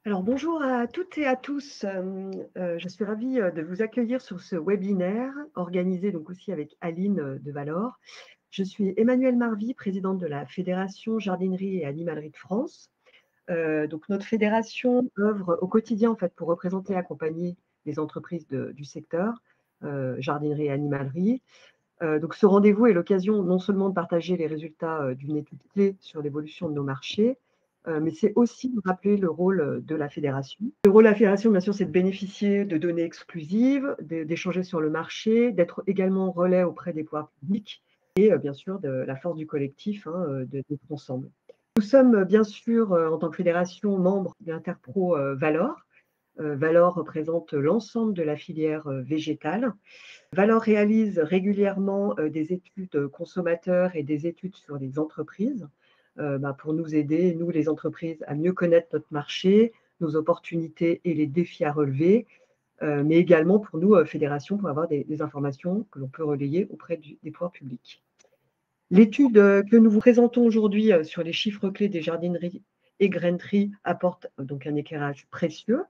Alors bonjour à toutes et à tous. Je suis ravie de vous accueillir sur ce webinaire organisé donc aussi avec Aline de Valor. Je suis Emmanuelle Marvy, présidente de la Fédération Jardinerie et Animalerie de France. Donc notre fédération œuvre au quotidien en fait pour représenter et accompagner les entreprises du secteur jardinerie et animalerie. Donc ce rendez-vous est l'occasion non seulement de partager les résultats d'une étude clé sur l'évolution de nos marchés, mais c'est aussi de rappeler le rôle de la fédération. Le rôle de la fédération, bien sûr, c'est de bénéficier de données exclusives, d'échanger sur le marché, d'être également relais auprès des pouvoirs publics et bien sûr de la force du collectif, d'être ensemble. Nous sommes bien sûr, en tant que fédération, membres de l'Interpro Valor. Valor représente l'ensemble de la filière végétale. Valor réalise régulièrement des études consommateurs et des études sur les entreprises pour nous aider, nous les entreprises, à mieux connaître notre marché, nos opportunités et les défis à relever, mais également pour nous, fédération, pour avoir des informations que l'on peut relayer auprès des pouvoirs publics. L'étude que nous vous présentons aujourd'hui sur les chiffres clés des jardineries et graineries apporte donc un éclairage précieux.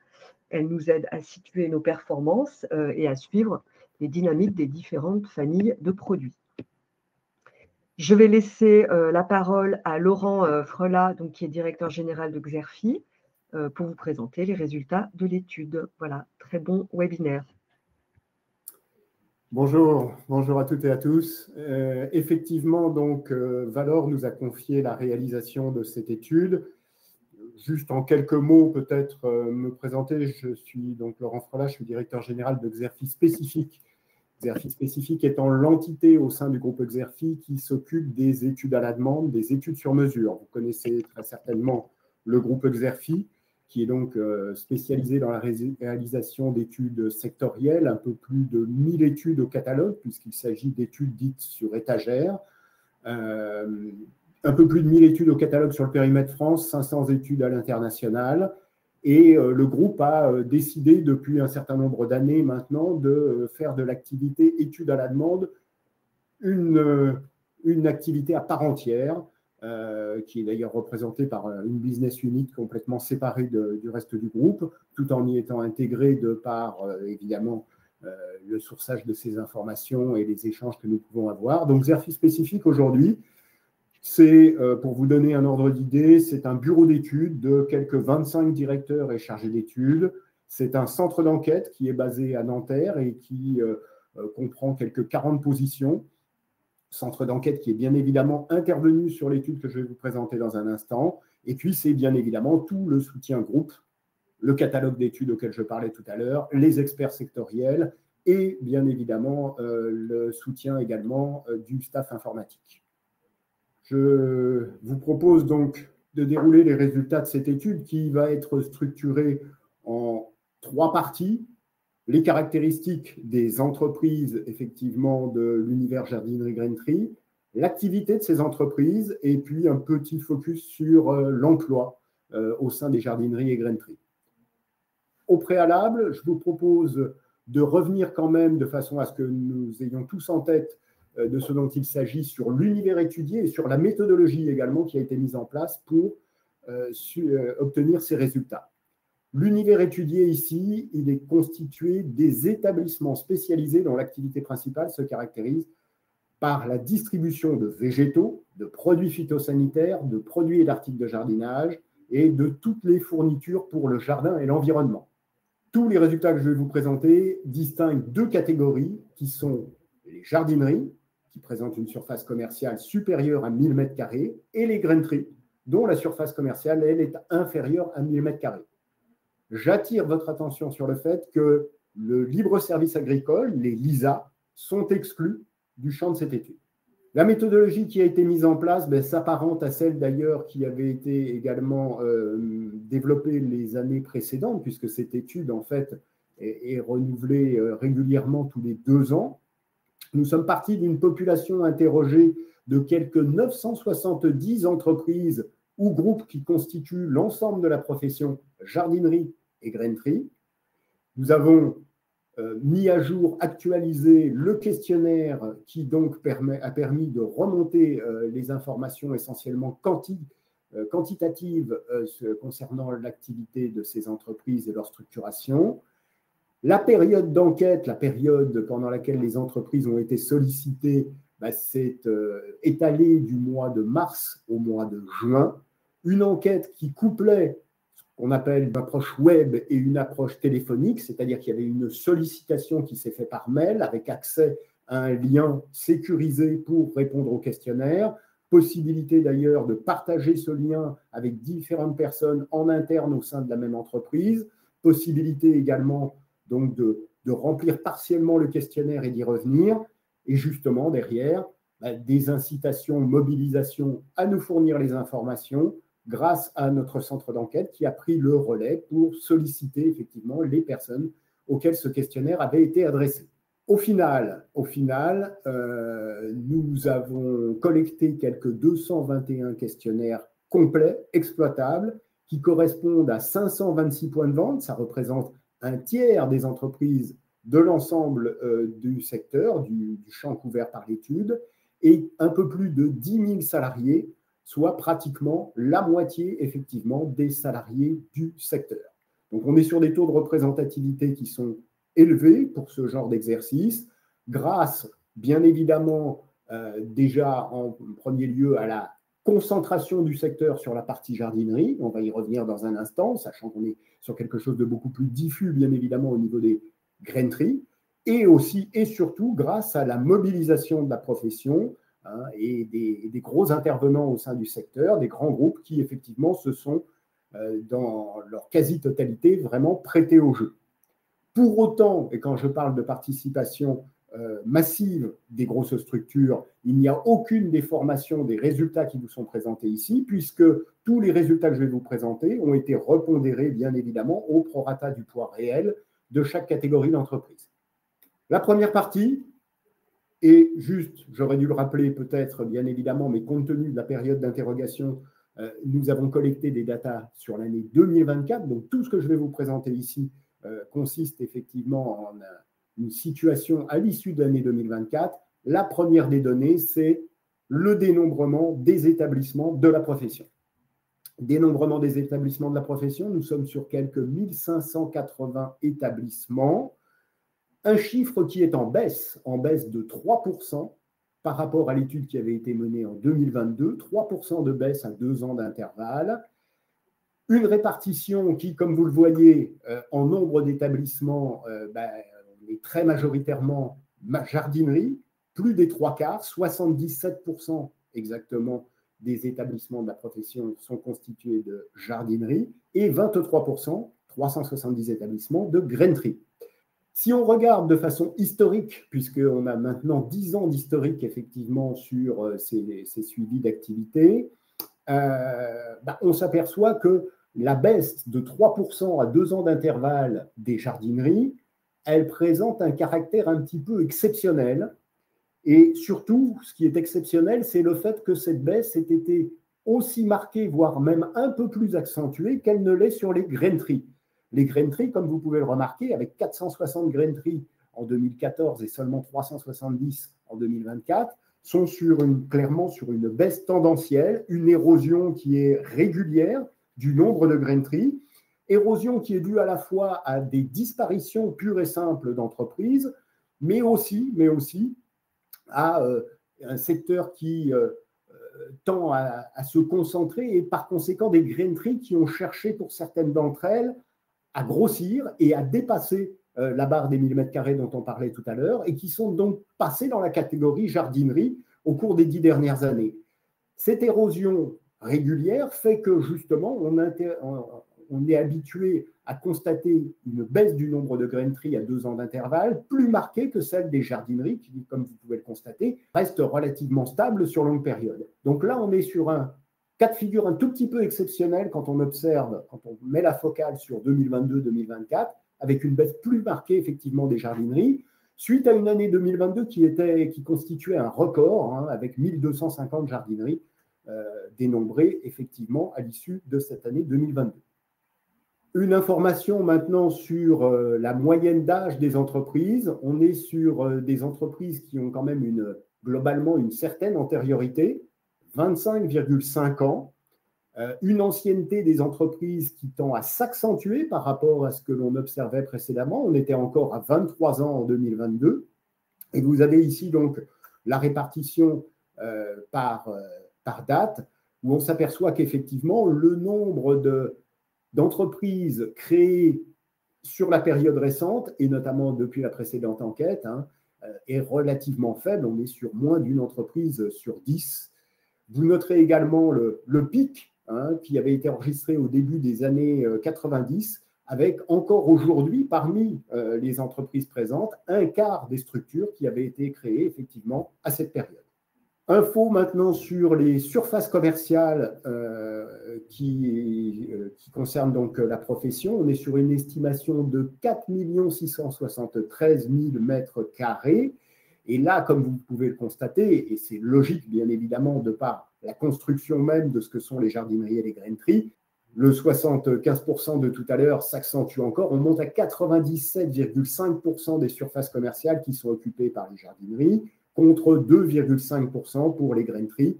Elle nous aide à situer nos performances et à suivre les dynamiques des différentes familles de produits. Je vais laisser la parole à Laurent Frelat, donc, qui est directeur général de Xerfi, pour vous présenter les résultats de l'étude. Voilà, très bon webinaire. Bonjour à toutes et à tous. Effectivement, donc, Valor nous a confié la réalisation de cette étude. Juste en quelques mots, peut-être me présenter. Je suis donc Laurent Frelat, je suis directeur général de Xerfi Spécifique. Xerfi Spécifique étant l'entité au sein du groupe Xerfi qui s'occupe des études à la demande, des études sur mesure. Vous connaissez très certainement le groupe Xerfi, qui est donc spécialisé dans la réalisation d'études sectorielles, un peu plus de 1000 études au catalogue, puisqu'il s'agit d'études dites sur étagère. Un peu plus de 1000 études au catalogue sur le périmètre France, 500 études à l'international. Et le groupe a décidé depuis un certain nombre d'années maintenant de faire de l'activité études à la demande une activité à part entière, qui est d'ailleurs représentée par une business unit complètement séparée du reste du groupe, tout en y étant intégrée de par, évidemment, le sourçage de ces informations et les échanges que nous pouvons avoir. Donc, Xerfi Spécifique aujourd'hui, c'est, pour vous donner un ordre d'idée, c'est un bureau d'études de quelques 25 directeurs et chargés d'études. C'est un centre d'enquête qui est basé à Nanterre et qui comprend quelques 40 positions. Centre d'enquête qui est bien évidemment intervenu sur l'étude que je vais vous présenter dans un instant. Et puis, c'est bien évidemment tout le soutien groupe, le catalogue d'études auquel je parlais tout à l'heure, les experts sectoriels et bien évidemment le soutien également du staff informatique. Je vous propose donc de dérouler les résultats de cette étude qui va être structurée en 3 parties. Les caractéristiques des entreprises, effectivement, de l'univers jardinerie-grainerie, l'activité de ces entreprises et puis un petit focus sur l'emploi au sein des jardineries et graineries. Au préalable, je vous propose de revenir quand même de façon à ce que nous ayons tous en tête de ce dont il s'agit sur l'univers étudié et sur la méthodologie également qui a été mise en place pour obtenir ces résultats. L'univers étudié ici, il est constitué des établissements spécialisés dont l'activité principale se caractérise par la distribution de végétaux, de produits phytosanitaires, de produits et d'articles de jardinage et de toutes les fournitures pour le jardin et l'environnement. Tous les résultats que je vais vous présenter distinguent 2 catégories qui sont les jardineries, qui présentent une surface commerciale supérieure à 1000 m², et les graineries, dont la surface commerciale, elle, est inférieure à 1000 m². J'attire votre attention sur le fait que le libre-service agricole, les LISA, sont exclus du champ de cette étude. La méthodologie qui a été mise en place s'apparente à celle d'ailleurs qui avait été également développée les années précédentes, puisque cette étude en fait est renouvelée régulièrement tous les 2 ans. Nous sommes partis d'une population interrogée de quelques 970 entreprises ou groupes qui constituent l'ensemble de la profession jardinerie et grainerie. Nous avons mis à jour, actualisé le questionnaire qui donc a permis de remonter les informations essentiellement quantitatives concernant l'activité de ces entreprises et leur structuration. La période d'enquête, la période pendant laquelle les entreprises ont été sollicitées, s'est étalée du mois de mars au mois de juin. Une enquête qui couplait ce qu'on appelle une approche web et une approche téléphonique, c'est-à-dire qu'il y avait une sollicitation qui s'est faite par mail avec accès à un lien sécurisé pour répondre au questionnaire, possibilité d'ailleurs de partager ce lien avec différentes personnes en interne au sein de la même entreprise, possibilité également donc de remplir partiellement le questionnaire et d'y revenir, et justement derrière, des incitations, mobilisations à nous fournir les informations grâce à notre centre d'enquête qui a pris le relais pour solliciter effectivement les personnes auxquelles ce questionnaire avait été adressé. Au final, nous avons collecté quelques 221 questionnaires complets, exploitables, qui correspondent à 526 points de vente. Ça représente un tiers des entreprises de l'ensemble du secteur, du champ couvert par l'étude, et un peu plus de 10 000 salariés, soit pratiquement la moitié, effectivement, des salariés du secteur. Donc, on est sur des taux de représentativité qui sont élevés pour ce genre d'exercice, grâce, bien évidemment, déjà en premier lieu à la concentration du secteur sur la partie jardinerie. On va y revenir dans un instant, sachant qu'on est sur quelque chose de beaucoup plus diffus, bien évidemment, au niveau des graineries, et aussi et surtout grâce à la mobilisation de la profession et des gros intervenants au sein du secteur, des grands groupes qui, effectivement, se sont, dans leur quasi-totalité, vraiment prêtés au jeu. Pour autant, et quand je parle de participation massive des grosses structures, il n'y a aucune déformation des résultats qui vous sont présentés ici, puisque tous les résultats que je vais vous présenter ont été repondérés, bien évidemment, au prorata du poids réel de chaque catégorie d'entreprise. La première partie est juste, j'aurais dû le rappeler peut-être, bien évidemment, mais compte tenu de la période d'interrogation, nous avons collecté des datas sur l'année 2024, donc tout ce que je vais vous présenter ici consiste effectivement en une situation à l'issue de l'année 2024. La première des données, c'est le dénombrement des établissements de la profession. Dénombrement des établissements de la profession, nous sommes sur quelques 1580 établissements, un chiffre qui est en baisse de 3% par rapport à l'étude qui avait été menée en 2022, 3% de baisse à 2 ans d'intervalle. Une répartition qui, comme vous le voyez, en nombre d'établissements, on est très majoritairement jardinerie, plus des 3/4, 77% exactement des établissements de la profession sont constitués de jardinerie et 23%, 370 établissements, de grainerie. Si on regarde de façon historique, puisqu'on a maintenant 10 ans d'historique effectivement sur ces suivis d'activité, on s'aperçoit que la baisse de 3% à 2 ans d'intervalle des jardineries, elle présente un caractère un petit peu exceptionnel. Et surtout, ce qui est exceptionnel, c'est le fait que cette baisse ait été aussi marquée, voire même un peu plus accentuée qu'elle ne l'est sur les graineries. Les graineries, comme vous pouvez le remarquer, avec 460 graineries en 2014 et seulement 370 en 2024, sont clairement sur une baisse tendancielle, une érosion qui est régulière du nombre de graineries, érosion qui est due à la fois à des disparitions pures et simples d'entreprises, mais aussi à un secteur qui tend à se concentrer et par conséquent des graineries qui ont cherché pour certaines d'entre elles à grossir et à dépasser la barre des 1000 m² dont on parlait tout à l'heure et qui sont donc passées dans la catégorie jardinerie au cours des 10 dernières années. Cette érosion régulière fait que justement on est habitué à constater une baisse du nombre de graineries à 2 ans d'intervalle, plus marquée que celle des jardineries, qui, comme vous pouvez le constater, reste relativement stable sur longue période. Donc là, on est sur un cas de figure un tout petit peu exceptionnel quand on observe, quand on met la focale sur 2022-2024, avec une baisse plus marquée effectivement des jardineries, suite à une année 2022 qui constituait un record, avec 1250 jardineries dénombrées effectivement à l'issue de cette année 2022. Une information maintenant sur la moyenne d'âge des entreprises. On est sur des entreprises qui ont quand même globalement une certaine antériorité, 25,5 ans. une ancienneté des entreprises qui tend à s'accentuer par rapport à ce que l'on observait précédemment. On était encore à 23 ans en 2022. Et vous avez ici donc la répartition par date, où on s'aperçoit qu'effectivement, le nombre d'entreprises créées sur la période récente, et notamment depuis la précédente enquête, est relativement faible. On est sur moins d'une entreprise sur 10. Vous noterez également le pic qui avait été enregistré au début des années 90, avec encore aujourd'hui, parmi les entreprises présentes, un quart des structures qui avaient été créées effectivement à cette période. Info maintenant sur les surfaces commerciales qui concernent donc la profession. On est sur une estimation de 4 673 000 mètres carrés. Et là, comme vous pouvez le constater, et c'est logique bien évidemment de par la construction même de ce que sont les jardineries et les graineries, le 75% de tout à l'heure s'accentue encore. On monte à 97,5% des surfaces commerciales qui sont occupées par les jardineries, contre 2,5% pour les graineries,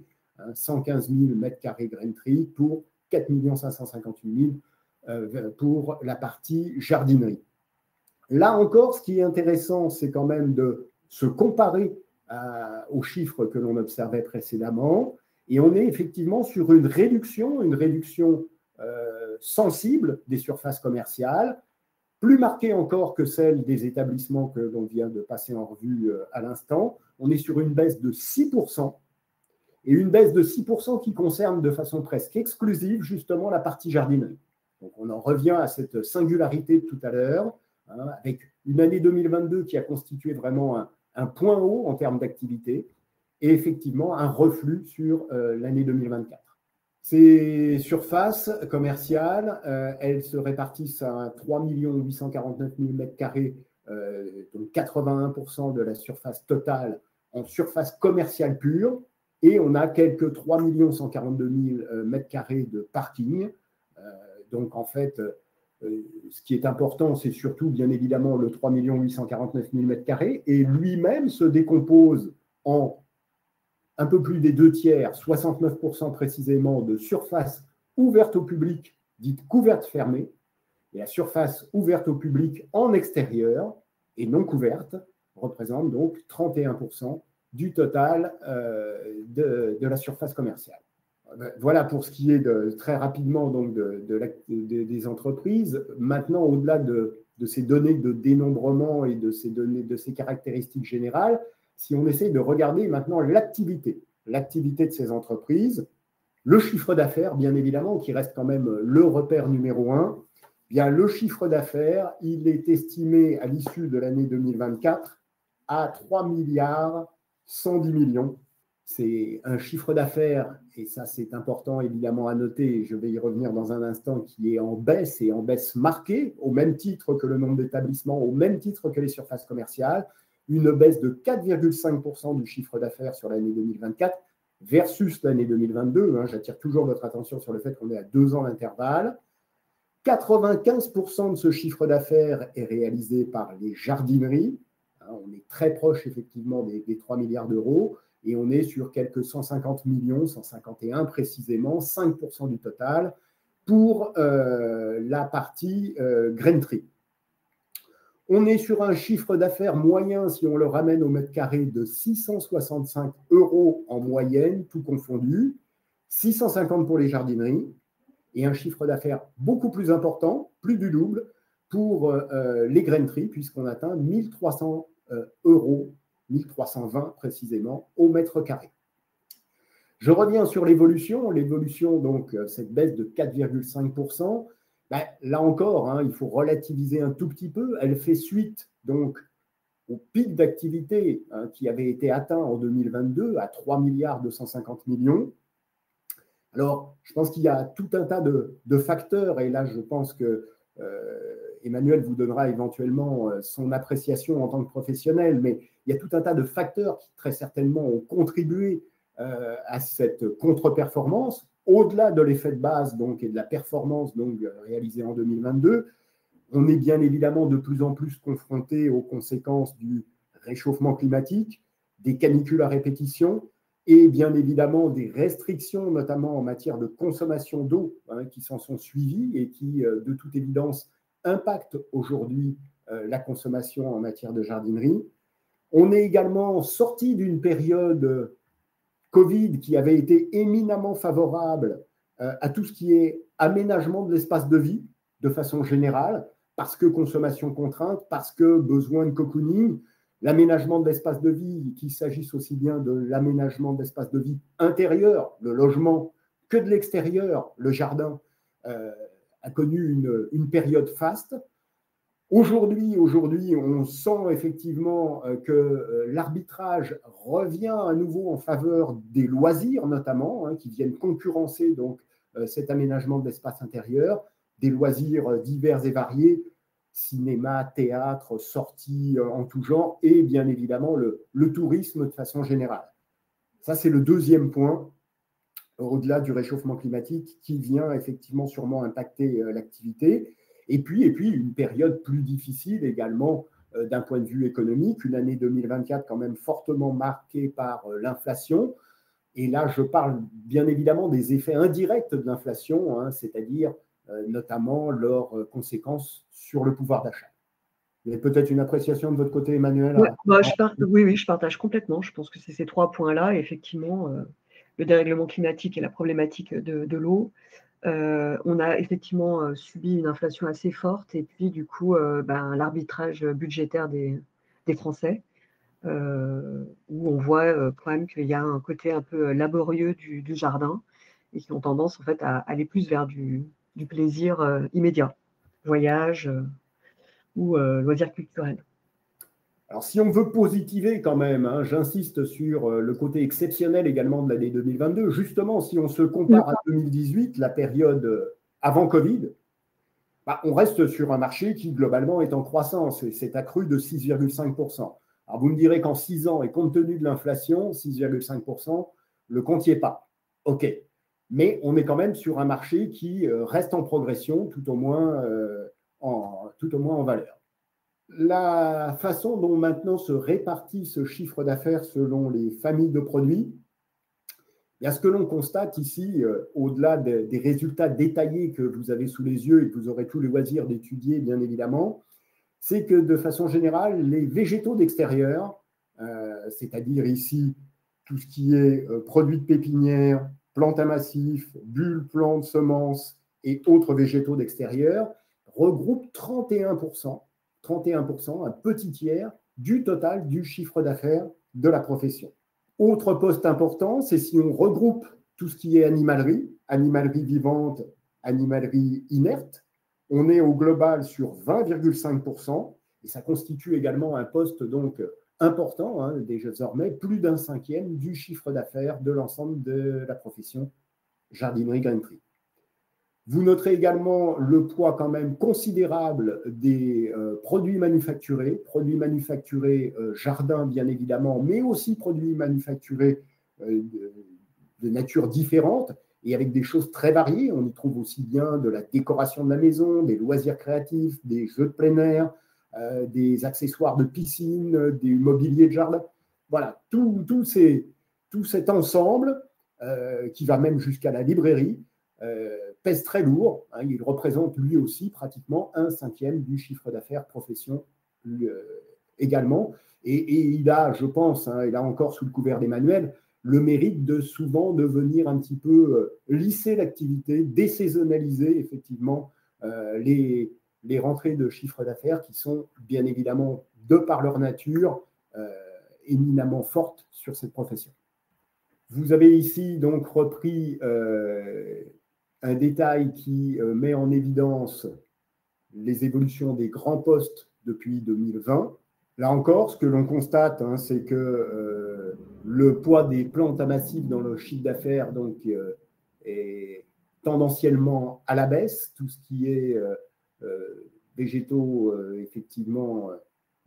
115 000 mètres carrés graineries pour 4 558 000 pour la partie jardinerie. Là encore, ce qui est intéressant, c'est quand même de se comparer aux chiffres que l'on observait précédemment. Et on est effectivement sur une réduction sensible des surfaces commerciales, plus marquée encore que celle des établissements que l'on vient de passer en revue à l'instant. On est sur une baisse de 6%, et une baisse de 6% qui concerne de façon presque exclusive justement la partie jardinerie. Donc on en revient à cette singularité de tout à l'heure, avec une année 2022 qui a constitué vraiment un point haut en termes d'activité, et effectivement un reflux sur l'année 2024. Ces surfaces commerciales, elles se répartissent à 3 849 000 mètres carrés, donc 81% de la surface totale en surface commerciale pure, et on a quelques 3 142 000 mètres carrés de parking. Donc en fait, ce qui est important, c'est surtout bien évidemment le 3 849 000 mètres carrés, et lui-même se décompose en un peu plus des 2/3, 69% précisément, de surface ouverte au public, dite couverte fermée, et la surface ouverte au public en extérieur et non couverte représente donc 31% du total de la surface commerciale. Voilà pour ce qui est très rapidement donc des entreprises. Maintenant, au-delà de ces données de dénombrement et de ces caractéristiques générales, si on essaie de regarder maintenant l'activité de ces entreprises, le chiffre d'affaires, bien évidemment, qui reste quand même le repère numéro 1, bien, le chiffre d'affaires, il est estimé à l'issue de l'année 2024 à 3 110 millions. C'est un chiffre d'affaires, et ça c'est important évidemment à noter, et je vais y revenir dans un instant, qui est en baisse, et en baisse marquée, au même titre que le nombre d'établissements, au même titre que les surfaces commerciales, une baisse de 4,5% du chiffre d'affaires sur l'année 2024 versus l'année 2022. J'attire toujours votre attention sur le fait qu'on est à 2 ans d'intervalle. 95% de ce chiffre d'affaires est réalisé par les jardineries. On est très proche effectivement des 3 milliards d'euros, et on est sur quelques 150 millions, 151 précisément, 5% du total pour la partie grainerie. On est sur un chiffre d'affaires moyen, si on le ramène au mètre carré, de 665 € en moyenne, tout confondu, 650 pour les jardineries, et un chiffre d'affaires beaucoup plus important, plus du double, pour les graineries, puisqu'on atteint 1 300 €, 1 320 précisément, au mètre carré. Je reviens sur l'évolution, donc cette baisse de 4,5%, là encore, il faut relativiser un tout petit peu. Elle fait suite donc au pic d'activité qui avait été atteint en 2022 à 3 250 millions. Alors, je pense qu'il y a tout un tas de facteurs, et là, je pense que Emmanuel vous donnera éventuellement son appréciation en tant que professionnel, mais il y a tout un tas de facteurs qui très certainement ont contribué à cette contre-performance. Au-delà de l'effet de base donc, et de la performance donc, réalisée en 2022, on est bien évidemment de plus en plus confronté aux conséquences du réchauffement climatique, des canicules à répétition, et bien évidemment des restrictions, notamment en matière de consommation d'eau, qui s'en sont suivies et qui, de toute évidence, impactent aujourd'hui la consommation en matière de jardinerie. On est également sorti d'une période Covid qui avait été éminemment favorable à tout ce qui est aménagement de l'espace de vie de façon générale, parce que consommation contrainte, parce que besoin de cocooning, l'aménagement de l'espace de vie, qu'il s'agisse aussi bien de l'aménagement de l'espace de vie intérieur, le logement, que de l'extérieur, le jardin, a connu une période faste. Aujourd'hui, on sent effectivement que l'arbitrage revient à nouveau en faveur des loisirs, notamment, qui viennent concurrencer donc cet aménagement de l'espace intérieur, des loisirs divers et variés, cinéma, théâtre, sorties en tout genre, et bien évidemment le tourisme de façon générale. Ça, c'est le deuxième point, au-delà du réchauffement climatique, qui vient effectivement sûrement impacter l'activité. Et puis, une période plus difficile également d'un point de vue économique, une année 2024 quand même fortement marquée par l'inflation. Et là, je parle bien évidemment des effets indirects de l'inflation, c'est-à-dire notamment leurs conséquences sur le pouvoir d'achat. Il y a peut-être une appréciation de votre côté, Emmanuel. Oui, je partage complètement. Je pense que c'est ces 3 points-là, effectivement, le dérèglement climatique et la problématique de l'eau. On a effectivement subi une inflation assez forte et puis du coup l'arbitrage budgétaire des Français, où on voit quand même qu'il y a un côté un peu laborieux du jardin et qui ont tendance en fait à aller plus vers du plaisir immédiat, voyage ou loisirs culturels. Alors, si on veut positiver quand même, j'insiste sur le côté exceptionnel également de l'année 2022. Justement, si on se compare à 2018, la période avant Covid, on reste sur un marché qui globalement est en croissance et s'est accru de 6,5%. Alors, vous me direz qu'en 6 ans, et compte tenu de l'inflation, 6,5%, le compte n'y est pas. OK. Mais on est quand même sur un marché qui reste en progression, tout au moins en valeur. La façon dont maintenant se répartit ce chiffre d'affaires selon les familles de produits, ce que l'on constate ici, au-delà des résultats détaillés que vous avez sous les yeux et que vous aurez tout le loisir d'étudier, bien évidemment, c'est que de façon générale, les végétaux d'extérieur, c'est-à-dire ici tout ce qui est produits de pépinière, plantes à massif, bulles, plantes, semences et autres végétaux d'extérieur, regroupent 31%, un petit tiers du total du chiffre d'affaires de la profession. Autre poste important, c'est si on regroupe tout ce qui est animalerie vivante, animalerie inerte, on est au global sur 20,5% et ça constitue également un poste donc important, désormais plus d'un cinquième du chiffre d'affaires de l'ensemble de la profession jardinerie-grainerie. Vous noterez également le poids quand même considérable des produits manufacturés jardin bien évidemment, mais aussi produits manufacturés de nature différente et avec des choses très variées. On y trouve aussi bien de la décoration de la maison, des loisirs créatifs, des jeux de plein air, des accessoires de piscine, des mobiliers de jardin. Voilà, tout cet ensemble qui va même jusqu'à la librairie, pèse très lourd. Il représente lui aussi pratiquement un cinquième du chiffre d'affaires profession également. Et il a, je pense, et là encore sous le couvert d'Emmanuel, le mérite de souvent de venir un petit peu lisser l'activité, désaisonnaliser effectivement les rentrées de chiffre d'affaires qui sont bien évidemment, de par leur nature, éminemment fortes sur cette profession. Vous avez ici donc repris un détail qui met en évidence les évolutions des grands postes depuis 2020. Là encore, ce que l'on constate, c'est que le poids des plantes à massif dans le chiffre d'affaires est tendanciellement à la baisse. Tout ce qui est végétaux effectivement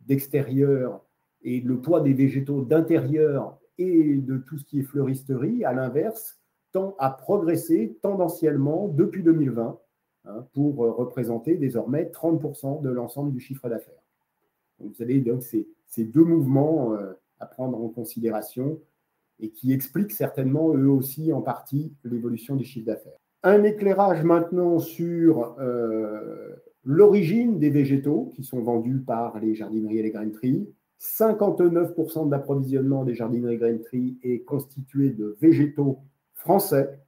d'extérieur et le poids des végétaux d'intérieur et de tout ce qui est fleuristerie, à l'inverse, tend à progresser tendanciellement depuis 2020 pour représenter désormais 30% de l'ensemble du chiffre d'affaires. Vous avez donc ces deux mouvements à prendre en considération et qui expliquent certainement eux aussi en partie l'évolution des chiffres d'affaires. Un éclairage maintenant sur l'origine des végétaux qui sont vendus par les jardineries et les graineries. 59% de l'approvisionnement des jardineries et graineries est constitué de végétaux français.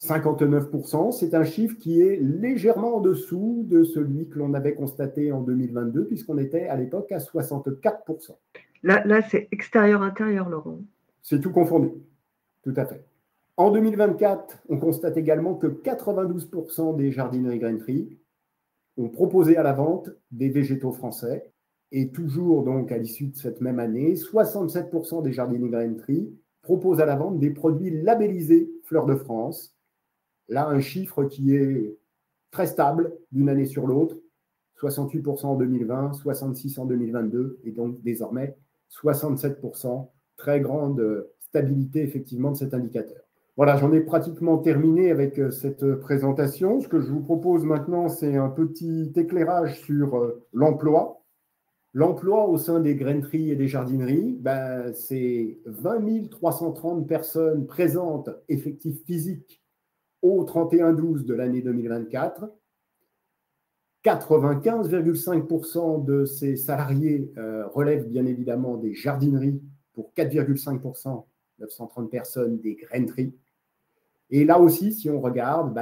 59%, c'est un chiffre qui est légèrement en dessous de celui que l'on avait constaté en 2022, puisqu'on était à l'époque à 64%. Là c'est extérieur-intérieur, Laurent. C'est tout confondu, tout à fait. En 2024, on constate également que 92% des jardineries et graineries ont proposé à la vente des végétaux français. Et toujours donc à l'issue de cette même année, 67% des jardineries et graineries proposent à la vente des produits labellisés Fleurs de France. Là, un chiffre qui est très stable d'une année sur l'autre, 68% en 2020, 66% en 2022 et donc désormais 67%. Très grande stabilité effectivement de cet indicateur. Voilà, j'en ai pratiquement terminé avec cette présentation. Ce que je vous propose maintenant, c'est un petit éclairage sur l'emploi. L'emploi au sein des graineries et des jardineries, c'est 20 330 personnes présentes, effectifs physiques, au 31/12 de l'année 2024. 95,5% de ces salariés relèvent bien évidemment des jardineries, pour 4,5%, 930 personnes des graineries. Et là aussi, si on regarde,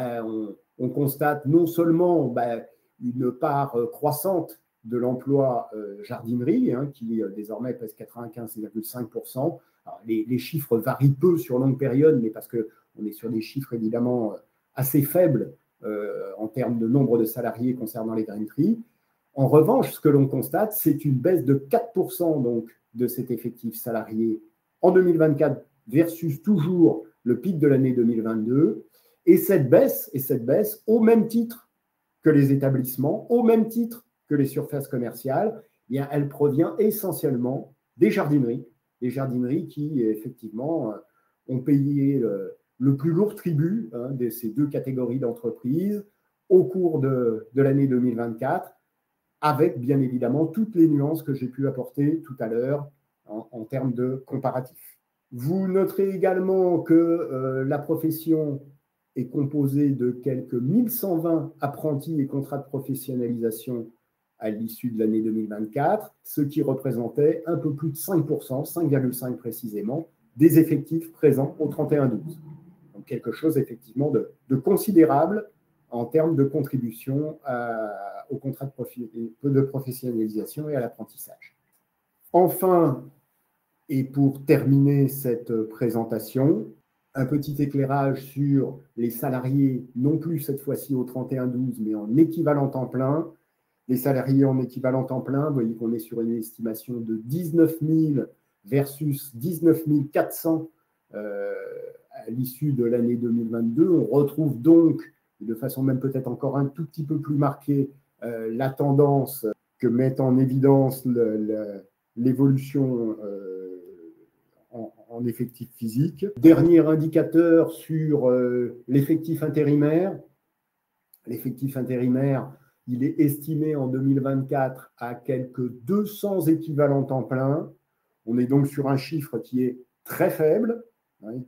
on constate non seulement une part croissante de l'emploi jardinerie, qui désormais pèse 95,5%. Les chiffres varient peu sur longue période, mais parce qu'on est sur des chiffres évidemment assez faibles en termes de nombre de salariés concernant les graineries. En revanche, ce que l'on constate, c'est une baisse de 4% donc, de cet effectif salarié en 2024 versus toujours le pic de l'année 2022. Et cette baisse, au même titre que les établissements, au même titre que les surfaces commerciales, elle provient essentiellement des jardineries qui, effectivement, ont payé le plus lourd tribut de ces deux catégories d'entreprises au cours de l'année 2024, avec bien évidemment toutes les nuances que j'ai pu apporter tout à l'heure en termes de comparatifs. Vous noterez également que la profession est composée de quelques 1120 apprentis et contrats de professionnalisation à l'issue de l'année 2024, ce qui représentait un peu plus de 5%, 5,5% précisément, des effectifs présents au 31/12. Donc quelque chose effectivement de considérable en termes de contribution au contrat de professionnalisation et à l'apprentissage. Enfin, et pour terminer cette présentation, un petit éclairage sur les salariés, non plus cette fois-ci au 31/12, mais en équivalent temps plein. Les salariés en équivalent temps plein, vous voyez qu'on est sur une estimation de 19 000 versus 19 400 à l'issue de l'année 2022. On retrouve donc, de façon même peut-être encore un tout petit peu plus marquée, la tendance que met en évidence l'évolution en effectif physique. Dernier indicateur sur l'effectif intérimaire. L'effectif intérimaire, il est estimé en 2024 à quelques 200 équivalents temps plein. On est donc sur un chiffre qui est très faible,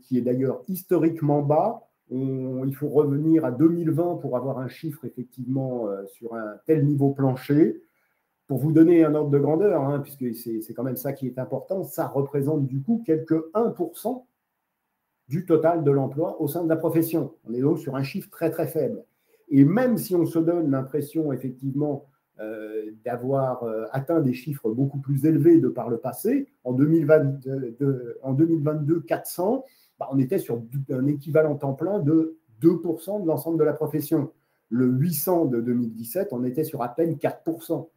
qui est d'ailleurs historiquement bas. Il faut revenir à 2020 pour avoir un chiffre effectivement sur un tel niveau plancher. Pour vous donner un ordre de grandeur, puisque c'est quand même ça qui est important, ça représente du coup quelques 1% du total de l'emploi au sein de la profession. On est donc sur un chiffre très très faible. Et même si on se donne l'impression effectivement d'avoir atteint des chiffres beaucoup plus élevés de par le passé, en 2022, 400, on était sur un équivalent temps plein de 2% de l'ensemble de la profession. Le 800 de 2017, on était sur à peine 4%.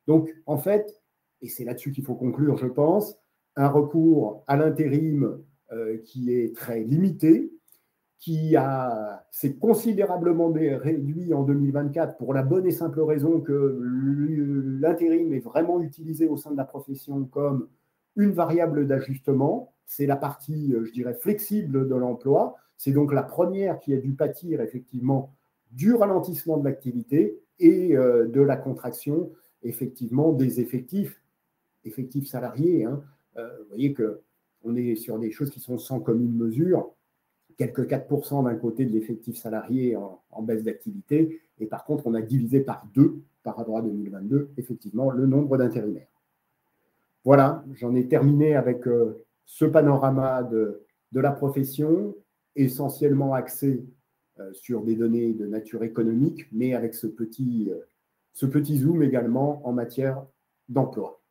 Donc, en fait, et c'est là-dessus qu'il faut conclure, je pense, un recours à l'intérim qui est très limité, qui s'est considérablement réduit en 2024 pour la bonne et simple raison que l'intérim est vraiment utilisé au sein de la profession comme une variable d'ajustement. C'est la partie, je dirais, flexible de l'emploi. C'est donc la première qui a dû pâtir effectivement du ralentissement de l'activité et de la contraction effectivement des effectifs salariés. Vous voyez que on est sur des choses qui sont sans commune mesure, quelques 4% d'un côté de l'effectif salarié en baisse d'activité, et par contre, on a divisé par 2, par rapport à 2022, effectivement, le nombre d'intérimaires. Voilà, j'en ai terminé avec ce panorama de la profession, essentiellement axé sur des données de nature économique, mais avec ce petit zoom également en matière d'emploi.